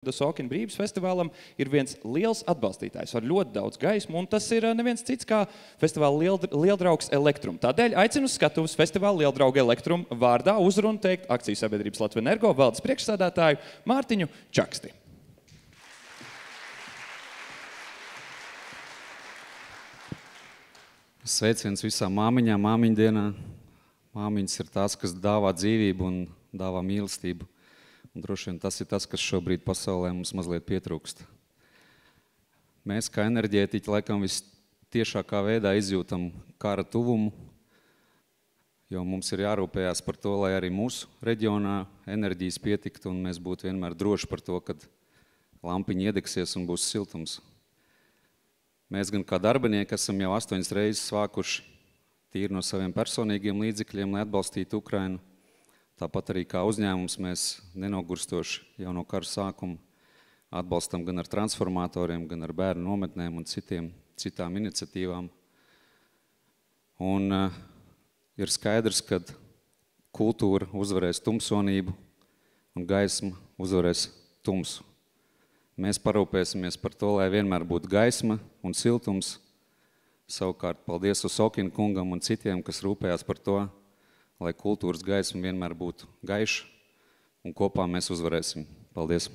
Sokina brīvības festivālam ir viens liels atbalstītājs ar ļoti daudz gaismu, un tas ir neviens cits kā festivāla lieldraugs Elektrum. Tādēļ aicinu uz skatuves festivāla lieldrauga Elektrum vārdā uzrunu teikt akciju sabiedrības Latvijas Energo valdes priekšsēdētāju Mārtiņu Čaksti. Sveiciens visām māmiņām, māmiņdienā. Māmiņas ir tās, kas dāvā dzīvību un dāvā mīlestību. Un droši vien tas ir tas, kas šobrīd pasaulē mums mazliet pietrūkst. Mēs, kā enerģētiķi, laikam vistiešākā veidā izjūtam kara tuvumu, jo mums ir jārūpējās par to, lai arī mūsu reģionā enerģijas pietiktu un mēs būtu vienmēr droši par to, kad lampiņa iedegsies un būs siltums. Mēs gan kā darbinieki esam jau 8 reizes vākuši tīri no saviem personīgiem līdzekļiem, lai atbalstītu Ukrainu. Tāpat arī kā uzņēmums mēs nenogurstoši jau no kara sākuma atbalstam gan ar transformatoriem, gan ar bērnu nometnēm un citām iniciatīvām. Un ir skaidrs, ka kultūra uzvarēs tumsonību un gaisma uzvarēs tumsu. Mēs parūpēsimies par to, lai vienmēr būtu gaisma un siltums. Savukārt, paldies Sokina kungam un citiem, kas rūpējās par to, lai kultūras gaisma vienmēr būtu gaiša, un kopā mēs uzvarēsim. Paldies!